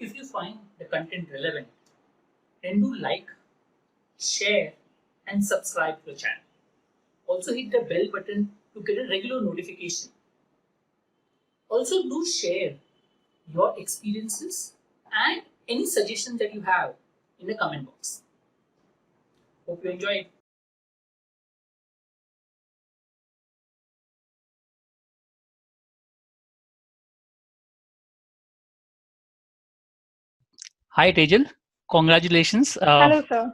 If you find the content relevant, then do like, share, and subscribe to the channel. Also hit the bell button to get a regular notification. Also do share your experiences and any suggestions that you have in the comment box. Hope you enjoyed. Hi Tejal, congratulations. Hello, sir.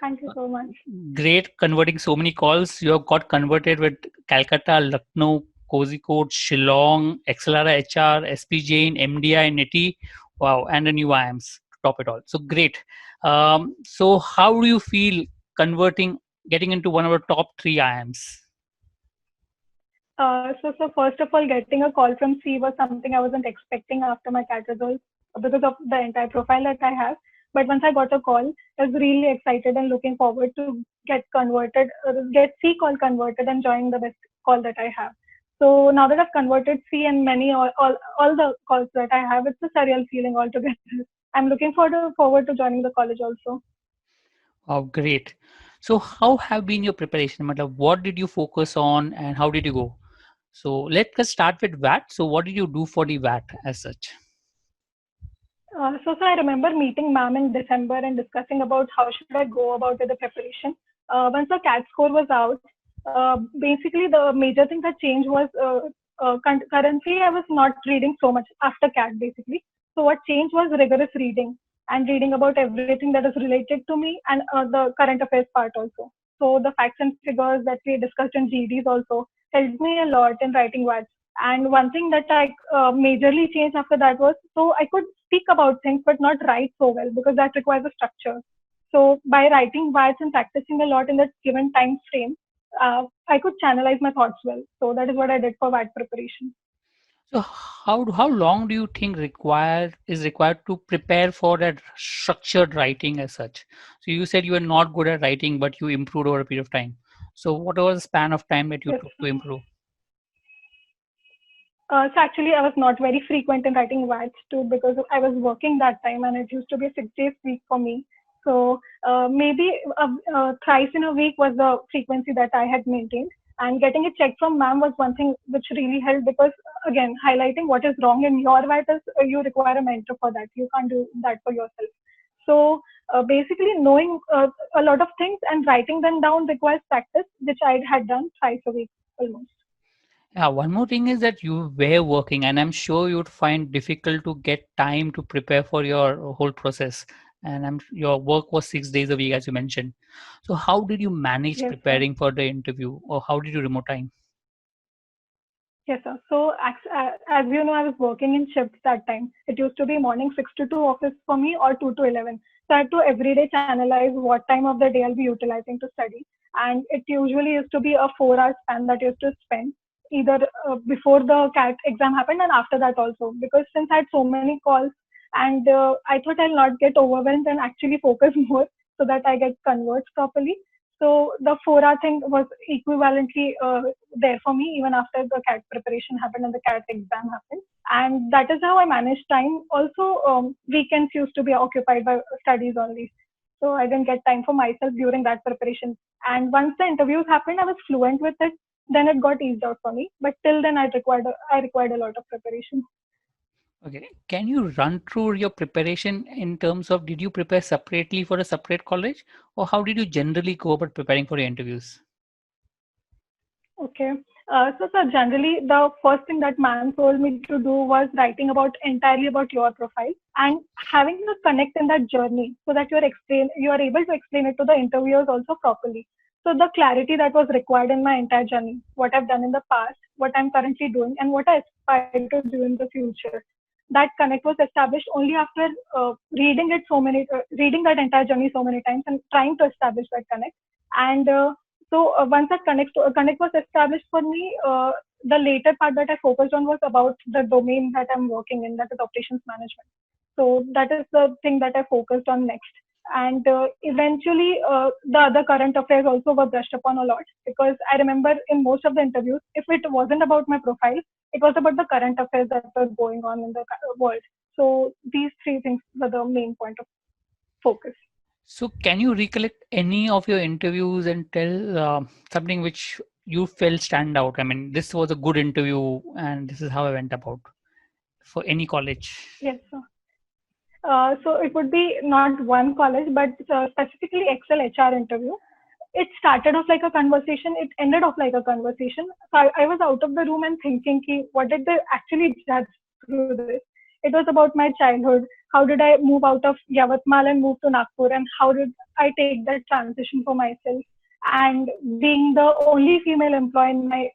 Thank you so much. Great converting so many calls. You have got converted with Calcutta, Lucknow, Kozhikode, Shillong, XLR HR, SP Jain, MDI, and NITI. Wow, and the new IAMs to top it all. So great. So how do you feel converting, getting into one of the top three IAMs? So first of all, getting a call from C was something I wasn't expecting after my CAT results because of the entire profile that I have. But once I got a call, I was really excited and looking forward to get C call converted and join the best call that I have. So now that I've converted C and all the calls that I have, it's a surreal feeling altogether. I'm looking forward to joining the college also. Oh, great. So how have been your preparation? Matlab, what did you focus on and how did you go? So let's start with VAT. So what did you do for the VAT as such? So I remember meeting ma'am in December and discussing about how should I go about with the preparation. Once the CAT score was out, basically the major thing that changed was currently I was not reading so much after CAT basically. So what changed was rigorous reading and reading about everything that is related to me and the current affairs part also. So the facts and figures that we discussed in GDs also helped me a lot in writing words. And one thing that I majorly changed after that was so I could speak about things but not write so well because that requires a structure. So by writing words and practicing a lot in that given time frame, I could channelize my thoughts well. So that is what I did for word preparation. So how long do you think required to prepare for that structured writing as such? So you said you were not good at writing, but you improved over a period of time. So what was the span of time that you Yes. took to improve? So actually, I was not very frequent in writing words too because I was working that time and it used to be a 6 days week for me. So maybe thrice in a week was the frequency that I had maintained. And getting it checked from ma'am was one thing which really helped because again, highlighting what is wrong in your word is you require a mentor for that. You can't do that for yourself. So basically, knowing a lot of things and writing them down requires practice, which I had done thrice a week almost. Yeah, one more thing is that you were working, and I'm sure you'd find difficult to get time to prepare for your whole process. And your work was 6 days a week, as you mentioned. So how did you manage Yes, sir. preparing for the interview, or how did you remote time? Yes, sir. So, as you know, I was working in shifts that time. It used to be morning 6 to 2 office for me or 2 to 11. So, I had to every day channelize what time of the day I'll be utilizing to study. And it usually used to be a 4 hour span that I used to spend either before the CAT exam happened and after that also. Because since I had so many calls and I thought I'll not get overwhelmed and actually focus more so that I get converts properly. So the 4 hour thing was equivalently there for me even after the CAT preparation happened and the CAT exam happened. And that is how I managed time. Also, weekends used to be occupied by studies only. So I didn't get time for myself during that preparation. And once the interviews happened, I was fluent with it. Then it got eased out for me. But till then, I required a lot of preparation. Okay. Can you run through your preparation in terms of did you prepare separately for a separate college, or how did you generally go about preparing for your interviews? Okay. So generally, the first thing that man told me to do was writing about entirely about your profile and having a connect in that journey so that you are able to explain it to the interviewers also properly. So the clarity that was required in my entire journey, what I've done in the past, what I'm currently doing, and what I aspire to do in the future. That connect was established only after reading that entire journey so many times and trying to establish that connect. And once that connect was established for me, the later part that I focused on was about the domain that I'm working in, that is operations management. So that is the thing that I focused on next. And eventually, the other current affairs also were brushed upon a lot because I remember in most of the interviews, if it wasn't about my profile, it was about the current affairs that were going on in the world. So these three things were the main point of focus. So, can you recollect any of your interviews and tell something which you felt stand out? I mean, this was a good interview, and this is how I went about for any college. Yes, sir. So it would be not one college, but specifically Excel HR interview. It started off like a conversation. It ended off like a conversation. So I was out of the room and thinking, ki, what did they actually judge through this? It was about my childhood. How did I move out of Yavatmal and move to Nagpur? And how did I take that transition for myself? And being the only female employee in my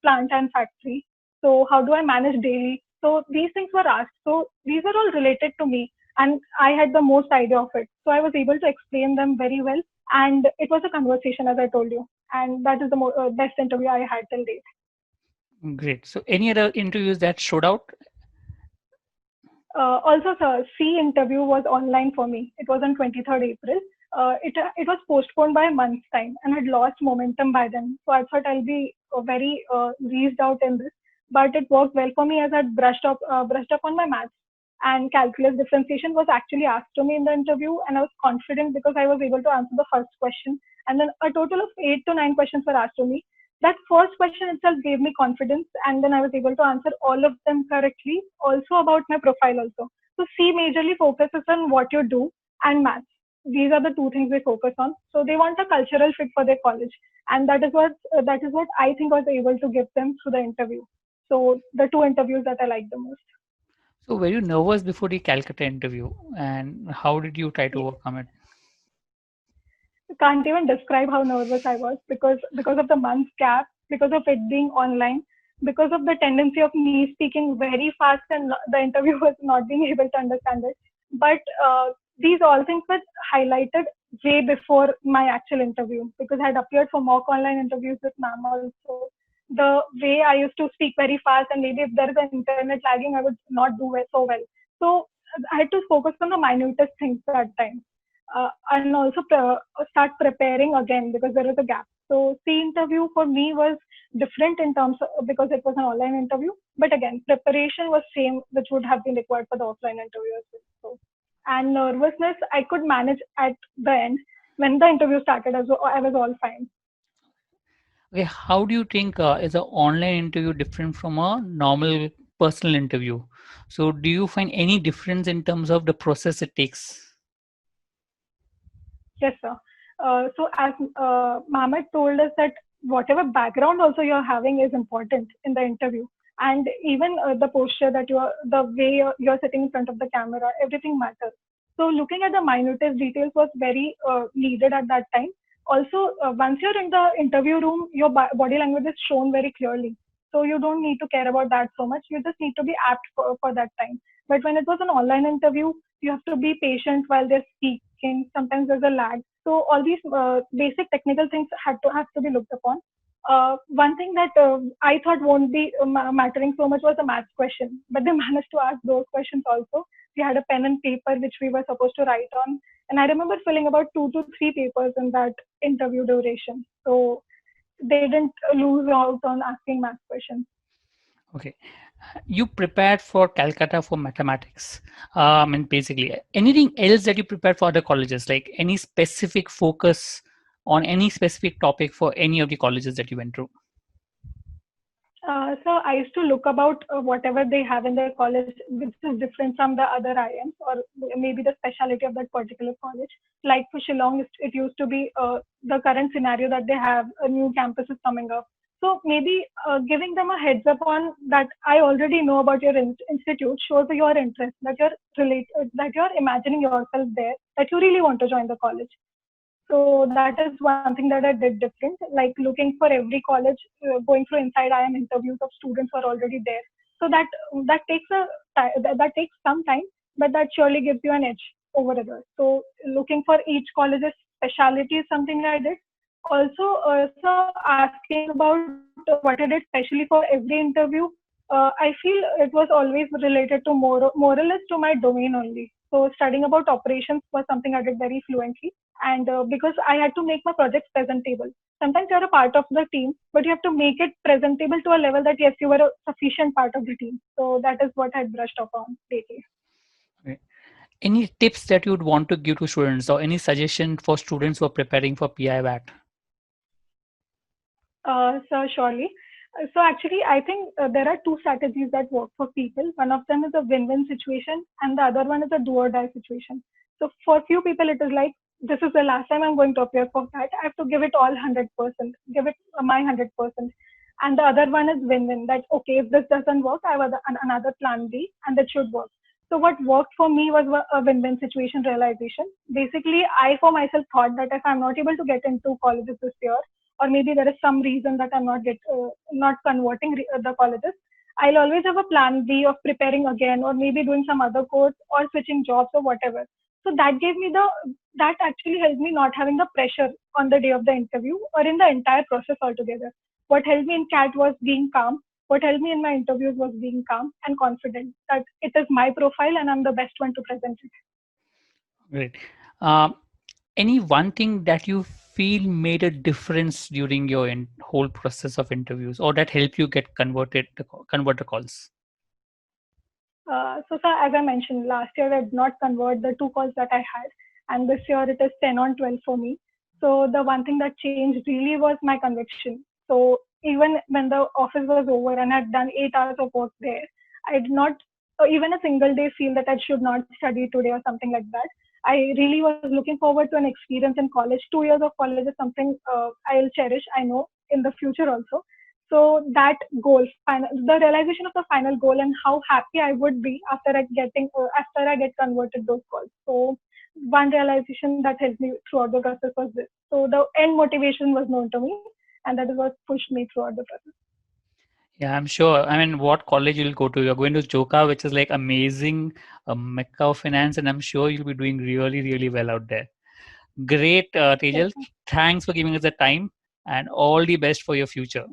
plant and factory. So how do I manage daily? So these things were asked. So these were all related to me. And I had the most idea of it. So I was able to explain them very well, and it was a conversation, as I told you, and that is the best interview I had till date. Great. So, any other interviews that showed out? Also, the C interview was online for me. It was on 23rd April. It was postponed by a month's time and had lost momentum by then. So I thought I'll be very eased out in this, but it worked well for me as I'd brushed up on my maths, and calculus differentiation was actually asked to me in the interview, and I was confident because I was able to answer the first question, and then a total of 8 to 9 questions were asked to me. That first question itself gave me confidence, and then I was able to answer all of them correctly. Also about my profile also. So C majorly focuses on what you do and maths. These are the two things they focus on. So they want a cultural fit for their college, and that is what I think I was able to give them through the interview. So the two interviews that I like the most. So, were you nervous before the Calcutta interview, and how did you try to Yes. overcome it? Can't even describe how nervous I was because of the month's gap, because of it being online, because of the tendency of me speaking very fast and the interviewers not being able to understand it. But these all things were highlighted way before my actual interview because I had appeared for mock online interviews with ma'am also. The way I used to speak very fast, and maybe if there is an internet lagging, I would not do it so well. So I had to focus on the minutest things at time, and also start preparing again because there was a gap. So C interview for me was different in terms of, because it was an online interview, but again preparation was same which would have been required for the offline interview as well. So, and nervousness I could manage at the end. When the interview started, I was all fine. Okay, how do you think is an online interview different from a normal personal interview? So, do you find any difference in terms of the process it takes? Yes, sir. So as Mohammed told us that whatever background also you're having is important in the interview, and even the posture that the way you're sitting in front of the camera, everything matters. So looking at the minutest details was very needed at that time. Also, once you're in the interview room, your body language is shown very clearly. So you don't need to care about that so much. You just need to be apt for that time. But when it was an online interview, you have to be patient while they're speaking. Sometimes there's a lag. So all these basic technical things have to be looked upon. One thing that I thought won't be mattering so much was the maths question, but they managed to ask those questions also. We had a pen and paper which we were supposed to write on, and I remember filling about 2 to 3 papers in that interview duration. So they didn't lose out on asking math questions. Okay, you prepared for Calcutta for mathematics. And basically, anything else that you prepared for other colleges, like any specific focus on any specific topic for any of the colleges that you went through? So I used to look about whatever they have in their college, which is different from the other IMs or maybe the specialty of that particular college. Like for Shillong, it used to be the current scenario that they have a new campus is coming up. So maybe giving them a heads up on that I already know about your institute shows your interest, that you're imagining yourself there, that you really want to join the college. So that is one thing that I did different, like looking for every college, going through inside IM interviews of students who are already there. So that takes that takes some time, but that surely gives you an edge over others. So looking for each college's specialty is something I did. Also asking about what I did specially for every interview. I feel it was always related to more or less to my domain only. So studying about operations was something I did very fluently. And because I had to make my projects presentable. Sometimes you're a part of the team, but you have to make it presentable to a level that yes, you were a sufficient part of the team. So that is what I brushed upon lately. Okay. Any tips that you would want to give to students, or any suggestion for students who are preparing for PI VAT? So surely. So actually, I think there are two strategies that work for people. One of them is a win-win situation, and the other one is a do or die situation. So for few people, it is like this is the last time I'm going to appear for that. I have to give it all 100%, give it my 100%. And the other one is win-win. That okay, if this doesn't work, I have another plan B, and that should work. So what worked for me was a win-win situation realization. Basically, I for myself thought that if I'm not able to get into colleges this year, or maybe there is some reason that I'm not converting the colleges, I'll always have a plan B of preparing again, or maybe doing some other course, or switching jobs or whatever. So that actually helped me not having the pressure on the day of the interview or in the entire process altogether. What helped me in CAT was being calm. What helped me in my interviews was being calm and confident that it is my profile and I'm the best one to present it. Great. Um, any one thing that you feel made a difference during your whole process of interviews, or that helped you get convert the calls? So, sir, as I mentioned, last year I did not convert the two calls that I had, and this year it is 10 on 12 for me. So, the one thing that changed really was my conviction. So, even when the office was over and I had done 8 hours of work there, I did not even a single day feel that I should not study today or something like that. I really was looking forward to an experience in college. 2 years of college is something I'll cherish, I know, in the future also. So that goal, the realization of the final goal and how happy I would be after I get converted those goals. So one realization that helped me throughout the process was this. So the end motivation was known to me, and that is what pushed me throughout the process. Yeah, I'm sure. I mean, what college you'll go to? You're going to Joka, which is like amazing, mecca of finance, and I'm sure you'll be doing really, really well out there. Great, Yes, Tejal. Thanks for giving us the time, and all the best for your future.